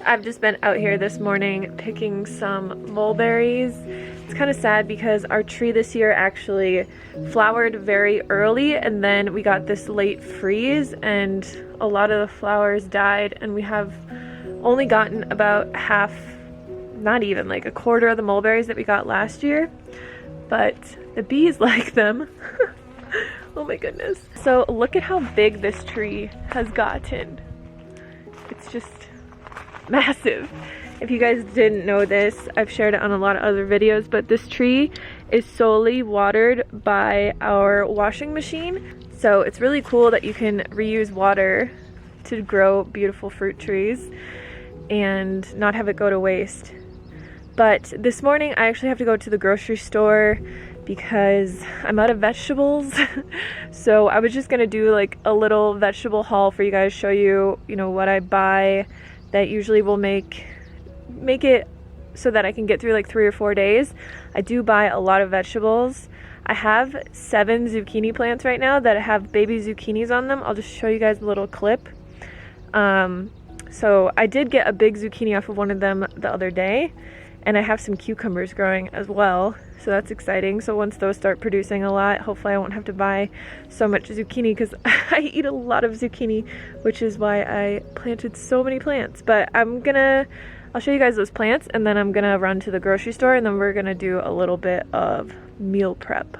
I've just been out here this morning picking some mulberries. It's kind of sad because our tree this year actually flowered very early, and then we got this late freeze and a lot of the flowers died, and we have only gotten about half, not even, like a quarter of the mulberries that we got last year, but the bees like them. Oh my goodness. So look at how big this tree has gotten. It's just massive. If you guys didn't know this, I've shared it on a lot of other videos, but this tree is solely watered by our washing machine. So it's really cool that you can reuse water to grow beautiful fruit trees and not have it go to waste. But this morning I actually have to go to the grocery store because I'm out of vegetables. So I was just gonna do like a little vegetable haul for you guys, show you, what I buy that usually will make it so that I can get through like 3 or 4 days. I do buy a lot of vegetables. I have 7 zucchini plants right now that have baby zucchinis on them. I'll just show you guys a little clip. So I did get a big zucchini off of one of them the other day, and I have some cucumbers growing as well, so that's exciting. So once those start producing a lot, hopefully I won't have to buy so much zucchini, because I eat a lot of zucchini, which is why I planted so many plants. But I'll show you guys those plants, and then I'm gonna run to the grocery store, and then we're gonna do a little bit of meal prep.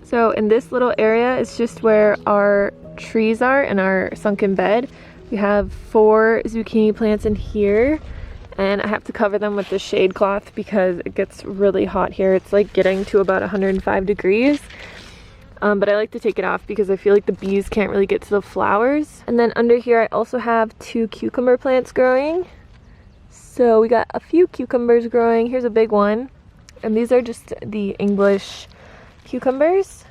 So in this little area is just where our trees are in our sunken bed. We have 4 zucchini plants in here, and I have to cover them with the shade cloth because it gets really hot here. It's like getting to about 105 degrees. But I like to take it off because I feel like the bees can't really get to the flowers. And then under here I also have 2 cucumber plants growing. So we got a few cucumbers growing. Here's a big one. And these are just the English cucumbers.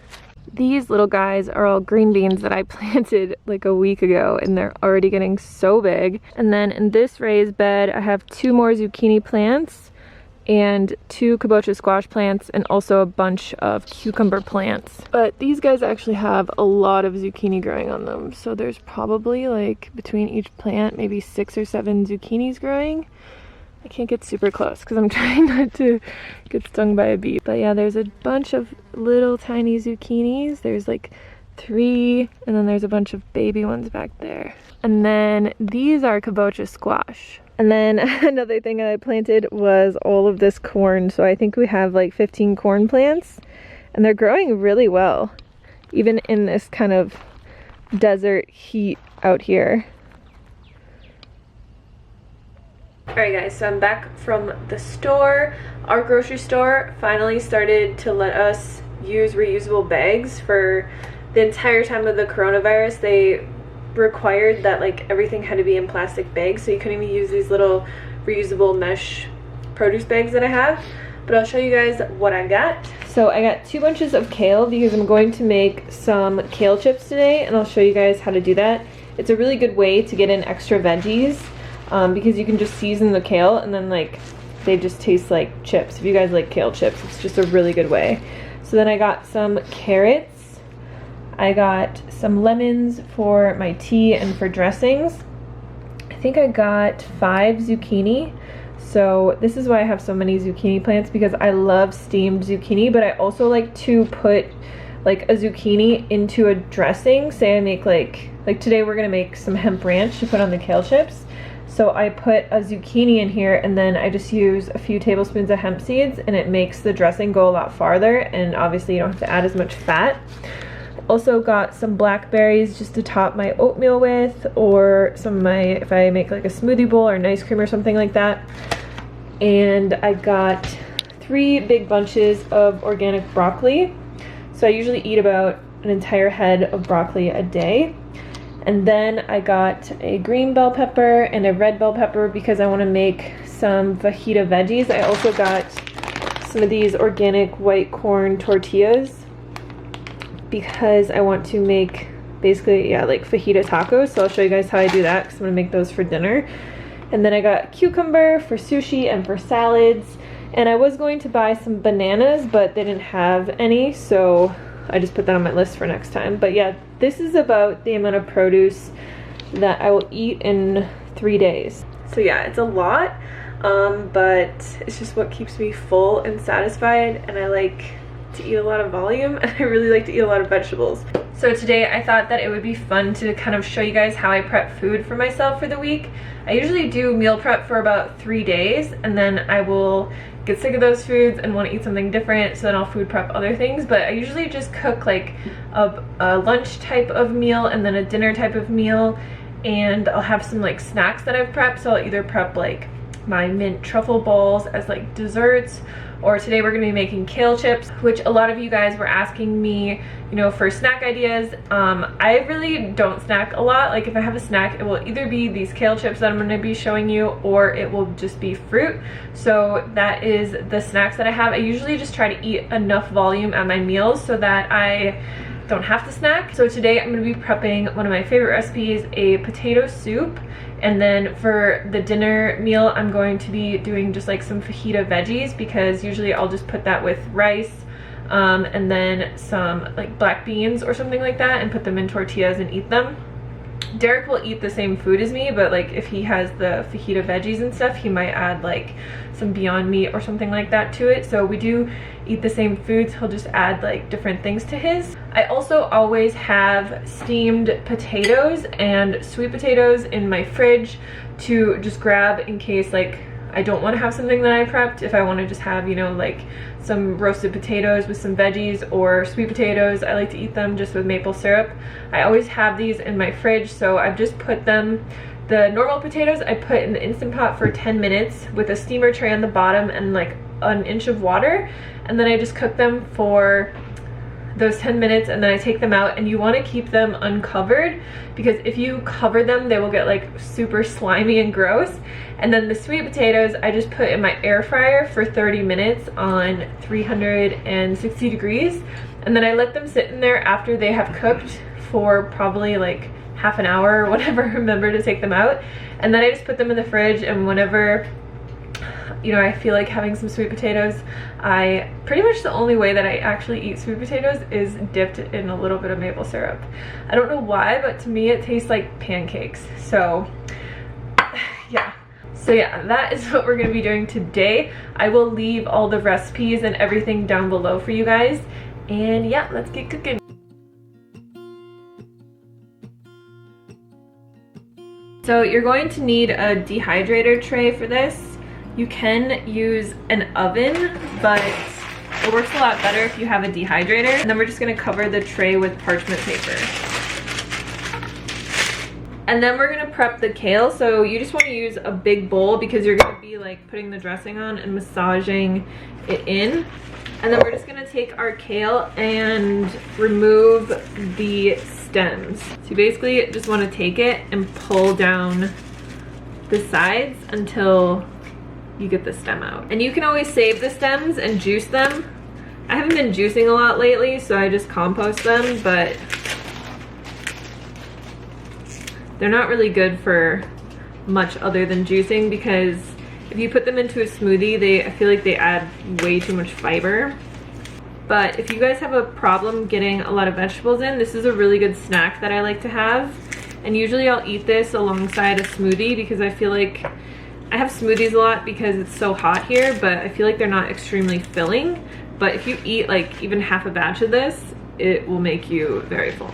These little guys are all green beans that I planted like a week ago, and they're already getting so big. And then in this raised bed, I have 2 more zucchini plants and 2 kabocha squash plants and also a bunch of cucumber plants. But these guys actually have a lot of zucchini growing on them. So there's probably like between each plant, maybe 6 or 7 zucchinis growing. I can't get super close because I'm trying not to get stung by a bee. But yeah, there's a bunch of little tiny zucchinis. There's like 3, and then there's a bunch of baby ones back there. And then these are kabocha squash. And then another thing I planted was all of this corn. So I think we have like 15 corn plants, and they're growing really well, even in this kind of desert heat out here. Alright guys, so I'm back from the store. Our grocery store finally started to let us use reusable bags. For the entire time of the coronavirus, they required that like everything had to be in plastic bags, so you couldn't even use these little reusable mesh produce bags that I have. But I'll show you guys what I got. So I got 2 bunches of kale because I'm going to make some kale chips today, and I'll show you guys how to do that. It's a really good way to get in extra veggies. Because you can just season the kale and then like they just taste like chips. If you guys like kale chips, it's just a really good way. So then I got some carrots, I got some lemons for my tea and for dressings. I think I got 5 zucchini. So this is why I have so many zucchini plants, because I love steamed zucchini, but I also like to put like a zucchini into a dressing. Say I make like today we're gonna make some hemp ranch to put on the kale chips. So I put a zucchini in here, and then I just use a few tablespoons of hemp seeds, and it makes the dressing go a lot farther, and obviously you don't have to add as much fat. Also got some blackberries just to top my oatmeal with, or some of my, if I make like a smoothie bowl or an ice cream or something like that. And I got 3 big bunches of organic broccoli. So I usually eat about an entire head of broccoli a day. And then I got a green bell pepper and a red bell pepper because I want to make some fajita veggies. I also got some of these organic white corn tortillas because I want to make basically, yeah, like fajita tacos. So I'll show you guys how I do that because I'm going to make those for dinner. And then I got cucumber for sushi and for salads. And I was going to buy some bananas, but they didn't have any, so I just put that on my list for next time. But yeah, this is about the amount of produce that I will eat in 3 days. So yeah, it's a lot, but it's just what keeps me full and satisfied, and I like to eat a lot of volume, and I really like to eat a lot of vegetables. So today I thought that it would be fun to kind of show you guys how I prep food for myself for the week. I usually do meal prep for about 3 days, and then I will get sick of those foods and want to eat something different, so then I'll food prep other things. But I usually just cook like a lunch type of meal and then a dinner type of meal, and I'll have some like snacks that I've prepped. So I'll either prep like my mint truffle balls as like desserts, or today we're going to be making kale chips, which a lot of you guys were asking me, you know, for snack ideas. I really don't snack a lot. Like if I have a snack, it will either be these kale chips that I'm going to be showing you, or it will just be fruit. So that is the snacks that I have. I usually just try to eat enough volume at my meals so that I don't have to snack. So today I'm going to be prepping one of my favorite recipes, a potato soup. And then for the dinner meal, I'm going to be doing just like some fajita veggies, because usually I'll just put that with rice and then some like black beans or something like that, and put them in tortillas and eat them. Derek will eat the same food as me, but like if he has the fajita veggies and stuff, he might add like some Beyond Meat or something like that to it. So we do eat the same foods, he'll just add like different things to his. I also always have steamed potatoes and sweet potatoes in my fridge to just grab in case like I don't want to have something that I prepped. If I want to just have, you know, like some roasted potatoes with some veggies, or sweet potatoes, I like to eat them just with maple syrup. I always have these in my fridge, so I've just put them, the normal potatoes I put in the Instant Pot for 10 minutes with a steamer tray on the bottom and like an inch of water, and then I just cook them for those 10 minutes, and then I take them out. And you want to keep them uncovered, because if you cover them, they will get like super slimy and gross. And then the sweet potatoes I just put in my air fryer for 30 minutes on 360 degrees, and then I let them sit in there after they have cooked for probably like half an hour or whatever I remember to take them out. And then I just put them in the fridge, and whenever, you know, I feel like having some sweet potatoes, pretty much the only way that I actually eat sweet potatoes is dipped in a little bit of maple syrup. I don't know why, but to me it tastes like pancakes. So yeah. So yeah, that is what we're going to be doing today. I will leave all the recipes and everything down below for you guys. And yeah, let's get cooking. So you're going to need a dehydrator tray for this. You can use an oven, but it works a lot better if you have a dehydrator. And then we're just going to cover the tray with parchment paper. And then we're gonna prep the kale. So you just wanna use a big bowl, because you're gonna be like putting the dressing on and massaging it in. And then we're just gonna take our kale and remove the stems. So you basically just wanna take it and pull down the sides until you get the stem out. And you can always save the stems and juice them. I haven't been juicing a lot lately, so I just compost them, but they're not really good for much other than juicing, because if you put them into a smoothie, I feel like they add way too much fiber. But if you guys have a problem getting a lot of vegetables in, this is a really good snack that I like to have. And usually I'll eat this alongside a smoothie, because I feel like I have smoothies a lot because it's so hot here, but I feel like they're not extremely filling. But if you eat like even half a batch of this, it will make you very full.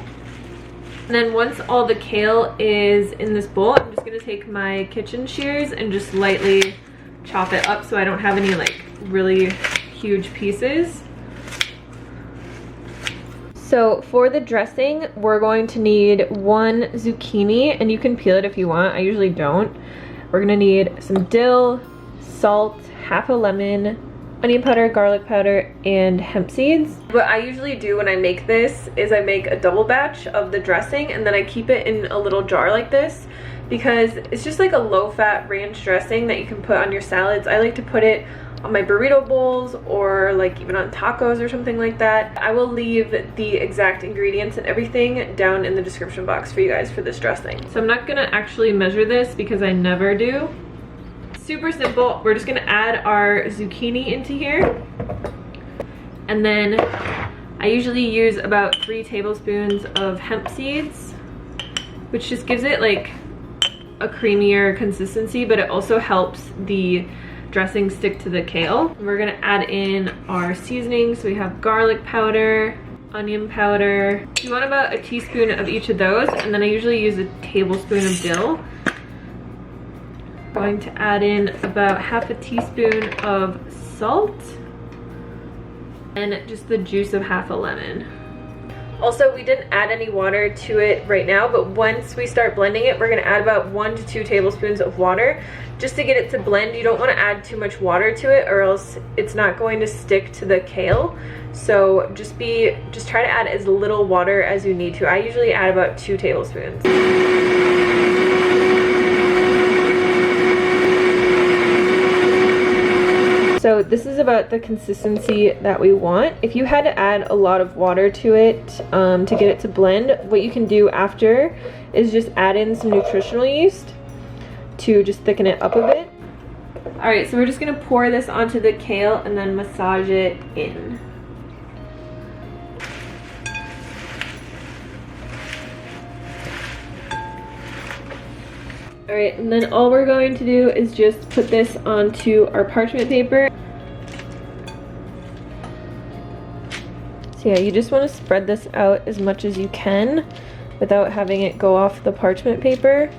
And then once all the kale is in this bowl, I'm just gonna take my kitchen shears and just lightly chop it up so I don't have any like really huge pieces. So for the dressing, we're going to need 1 zucchini, and you can peel it if you want. I usually don't. We're gonna need some dill, salt, half a lemon, onion powder, garlic powder, and hemp seeds. What I usually do when I make this is I make a double batch of the dressing, and then I keep it in a little jar like this, because it's just like a low-fat ranch dressing that you can put on your salads. I like to put it on my burrito bowls, or like even on tacos or something like that. I will leave the exact ingredients and everything down in the description box for you guys for this dressing. So I'm not gonna actually measure this because I never do. Super simple. We're just gonna add our zucchini into here, and then I usually use about 3 tablespoons of hemp seeds, which just gives it like a creamier consistency, but it also helps the dressing stick to the kale. We're gonna add in our seasonings. So we have garlic powder, onion powder. You want about a teaspoon of each of those, and then I usually use a tablespoon of dill. I'm going to add in about half a teaspoon of salt and just the juice of half a lemon. Also, we didn't add any water to it right now, but once we start blending it, we're gonna add about 1 to 2 tablespoons of water just to get it to blend. You don't wanna add too much water to it or else it's not going to stick to the kale. So just try to add as little water as you need to. I usually add about 2 tablespoons. So this is about the consistency that we want. If you had to add a lot of water to it to get it to blend, what you can do after is just add in some nutritional yeast to just thicken it up a bit. All right, so we're just gonna pour this onto the kale and then massage it in. All right, and then all we're going to do is just put this onto our parchment paper. So yeah, you just want to spread this out as much as you can without having it go off the parchment paper.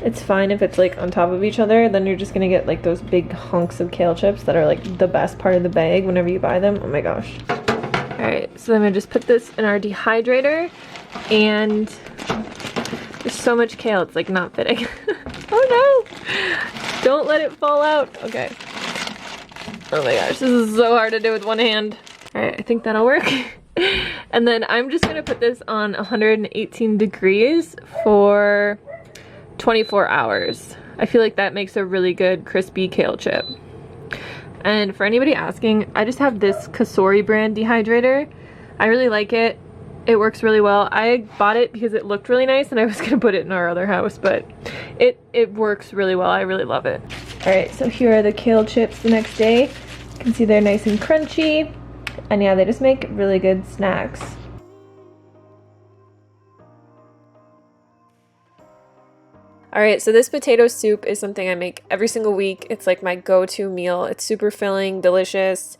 It's fine if it's like on top of each other, then you're just gonna get like those big hunks of kale chips that are like the best part of the bag whenever you buy them. Oh my gosh. All right, so I'm gonna just put this in our dehydrator, and there's so much kale, it's like not fitting. Oh no! Don't let it fall out. Okay. Oh my gosh, this is so hard to do with one hand. All right, I think that'll work. And then I'm just gonna put this on 118 degrees for 24 hours. I feel like that makes a really good crispy kale chip. And for anybody asking, I just have this Kasori brand dehydrator. I really like it. It works really well. I bought it because it looked really nice and I was gonna put it in our other house, but it works really well. I really love it. All right, so here are the kale chips the next day. You can see they're nice and crunchy. And yeah, they just make really good snacks. Alright, so this potato soup is something I make every single week. It's like my go-to meal. It's super filling, delicious,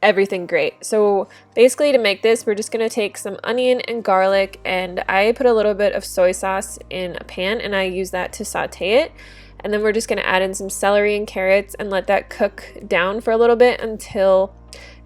everything great. So basically to make this, we're just going to take some onion and garlic, and I put a little bit of soy sauce in a pan and I use that to saute it. And then we're just going to add in some celery and carrots and let that cook down for a little bit until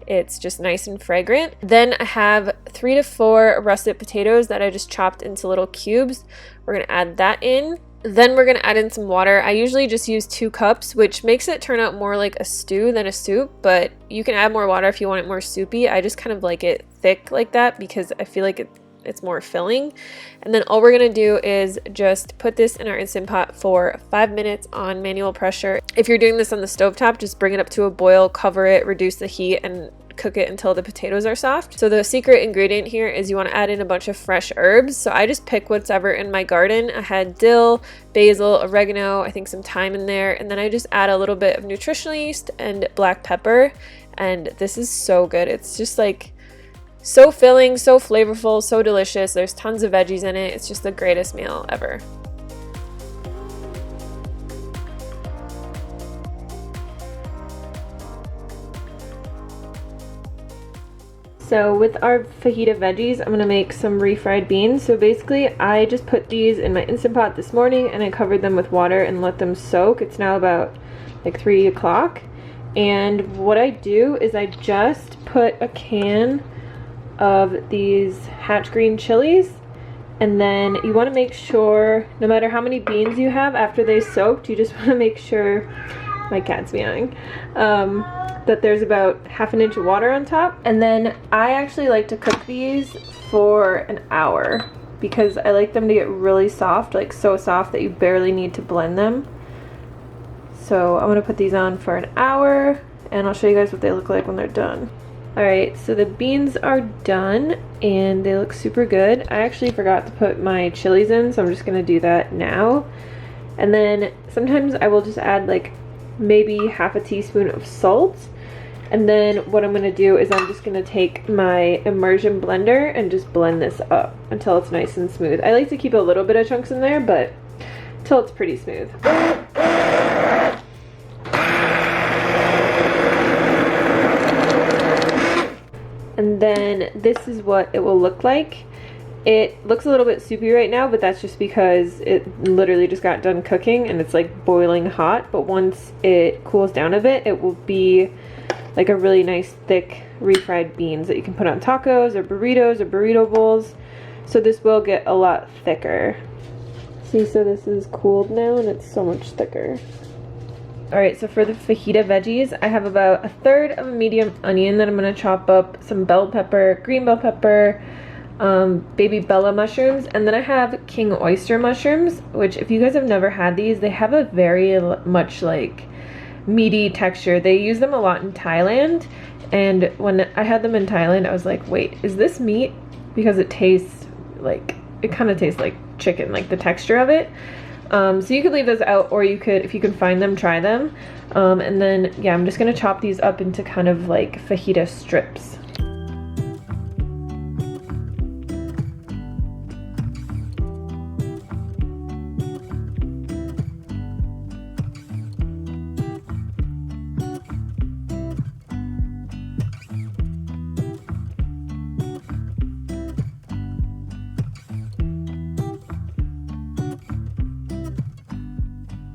it's just nice and fragrant. Then I have 3 to 4 russet potatoes that I just chopped into little cubes. We're going to add that in. Then we're going to add in some water. I usually just use 2 cups, which makes it turn out more like a stew than a soup, but you can add more water if you want it more soupy. I just kind of like it thick like that because I feel like it's more filling. And then all we're going to do is just put this in our Instant Pot for 5 minutes on manual pressure. If you're doing this on the stovetop, just bring it up to a boil, cover it, reduce the heat, and cook it until the potatoes are soft. So the secret ingredient here is you want to add in a bunch of fresh herbs. So I just pick whatever in my garden. I had dill, basil, oregano, I think some thyme in there, and then I just add a little bit of nutritional yeast and black pepper, and this is so good. It's just like so filling, so flavorful, so delicious. There's tons of veggies in it. It's just the greatest meal ever. So with our fajita veggies, I'm gonna make some refried beans. So basically I just put these in my Instant Pot this morning and I covered them with water and let them soak. It's now about like 3 o'clock. And what I do is I just put a can of these hatch green chilies, and then you want to make sure, no matter how many beans you have after they soaked, you just want to make sure, my cat's meowing, that there's about ½ inch of water on top. And then I actually like to cook these for an hour because I like them to get really soft, like so soft that you barely need to blend them. So I'm gonna put these on for an hour and I'll show you guys what they look like when they're done. Alright, so the beans are done and they look super good. I actually forgot to put my chilies in, so I'm just gonna do that now. And then sometimes I will just add like maybe ½ a teaspoon of salt. And then what I'm gonna do is I'm just gonna take my immersion blender and just blend this up until it's nice and smooth. I like to keep a little bit of chunks in there, but till it's pretty smooth. And then this is what it will look like. It looks a little bit soupy right now, but that's just because it literally just got done cooking and it's like boiling hot. But once it cools down a bit, it will be like a really nice thick refried beans that you can put on tacos or burritos or burrito bowls. So this will get a lot thicker. See, so this is cooled now and it's so much thicker. Alright, so for the fajita veggies, I have about 1/3 of a medium onion that I'm going to chop up, some bell pepper, green bell pepper, baby bella mushrooms, and then I have king oyster mushrooms, which if you guys have never had these, they have a very much like meaty texture. They use them a lot in Thailand, and when I had them in Thailand, I was like, wait, is this meat? Because it tastes like, it kind of tastes like chicken, like the texture of it. So you could leave those out, or you could, if you can find them, try them. And then, yeah, I'm just gonna chop these up into kind of like fajita strips.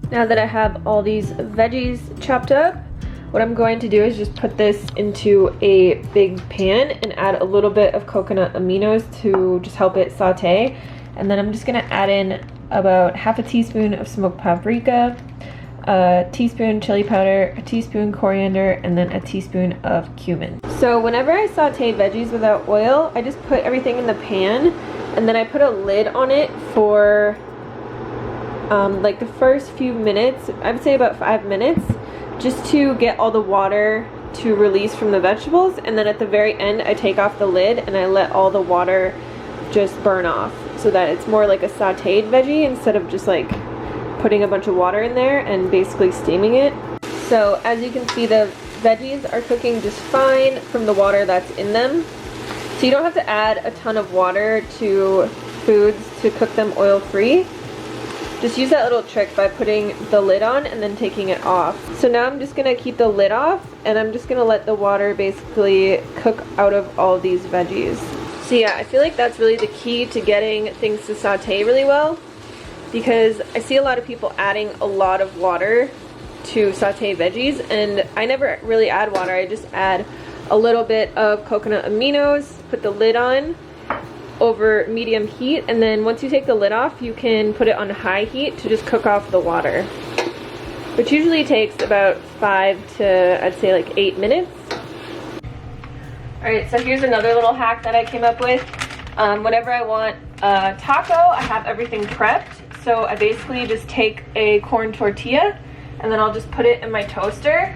Now that I have all these veggies chopped up, what I'm going to do is just put this into a big pan and add a little bit of coconut aminos to just help it saute. And then I'm just gonna add in about 1/2 teaspoon of smoked paprika, a teaspoon chili powder, a teaspoon coriander, and then a teaspoon of cumin. So whenever I saute veggies without oil, I just put everything in the pan and then I put a lid on it for like the first few minutes, I would say about 5 minutes, just to get all the water to release from the vegetables. And then at the very end, I take off the lid and I let all the water just burn off, so that it's more like a sauteed veggie instead of just like putting a bunch of water in there and basically steaming it. So as you can see, the veggies are cooking just fine from the water that's in them. So you don't have to add a ton of water to foods to cook them oil-free. Just use that little trick by putting the lid on and then taking it off. So now I'm just gonna keep the lid off and I'm just gonna let the water basically cook out of all these veggies. So yeah, I feel like that's really the key to getting things to saute really well, because I see a lot of people adding a lot of water to saute veggies, and I never really add water. I just add a little bit of coconut aminos, put the lid on over medium heat, and then once you take the lid off, you can put it on high heat to just cook off the water, which usually takes about 5 to, I'd say, like 8 minutes. Alright, so here's another little hack that I came up with. Whenever I want a taco, I have everything prepped. So I basically just take a corn tortilla and then I'll just put it in my toaster.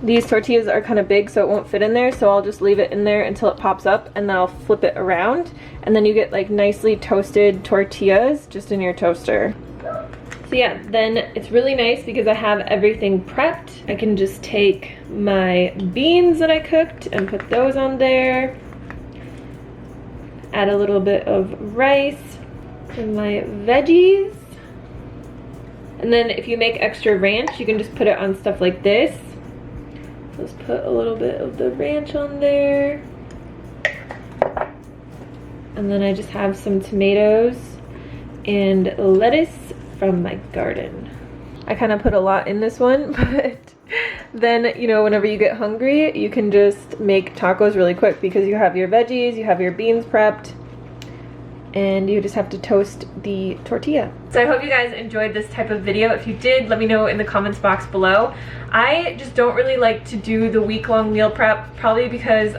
These tortillas are kind of big, so it won't fit in there, so I'll just leave it in there until it pops up, and then I'll flip it around, and then you get like nicely toasted tortillas just in your toaster. So yeah, then it's really nice because I have everything prepped. I can just take my beans that I cooked and put those on there. Add a little bit of rice and my veggies. And then if you make extra ranch, you can just put it on stuff like this. Let's put a little bit of the ranch on there. And then I just have some tomatoes and lettuce from my garden. I kind of put a lot in this one, but then, you know, whenever you get hungry, you can just make tacos really quick because you have your veggies, you have your beans prepped, and you just have to toast the tortilla. So I hope you guys enjoyed this type of video. If you did, let me know in the comments box below. I just don't really like to do the week-long meal prep, probably because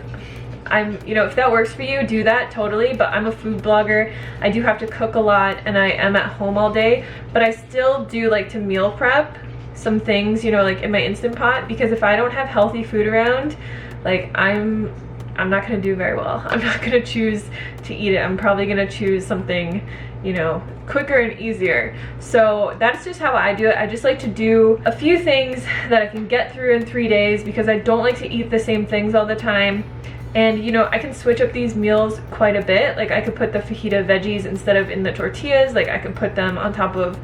you know, if that works for you, do that, totally, but I'm a food blogger. I do have to cook a lot and I am at home all day, but I still do like to meal prep some things, you know, like in my Instant Pot, because if I don't have healthy food around, like I'm not gonna do very well. I'm not gonna choose to eat it. I'm probably gonna choose something, you know, quicker and easier. So that's just how I do it. I just like to do a few things that I can get through in 3 days because I don't like to eat the same things all the time. And you know, I can switch up these meals quite a bit. Like I could put the fajita veggies instead of in the tortillas. Like I could put them on top of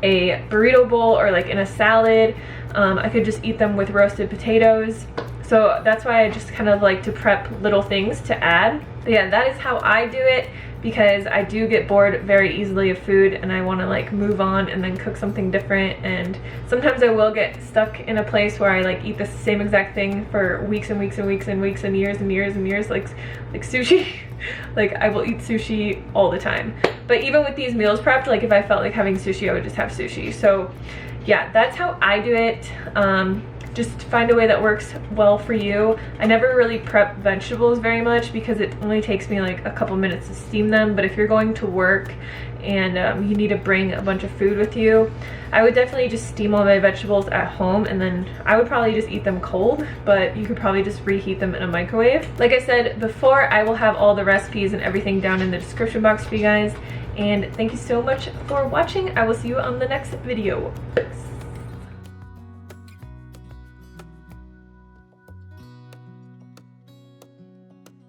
a burrito bowl or like in a salad. I could just eat them with roasted potatoes. So that's why I just kind of like to prep little things to add. But yeah, that is how I do it, because I do get bored very easily of food and I want to like move on and then cook something different. And sometimes I will get stuck in a place where I like eat the same exact thing for weeks and weeks and weeks and weeks and years and years and years, like sushi. Like I will eat sushi all the time. But even with these meals prepped, like if I felt like having sushi, I would just have sushi. So yeah, that's how I do it. Just find a way that works well for you. I never really prep vegetables very much because it only takes me like a couple minutes to steam them. But if you're going to work and you need to bring a bunch of food with you, I would definitely just steam all my vegetables at home, and then I would probably just eat them cold, but you could probably just reheat them in a microwave. Like I said before, I will have all the recipes and everything down in the description box for you guys. And thank you so much for watching. I will see you on the next video.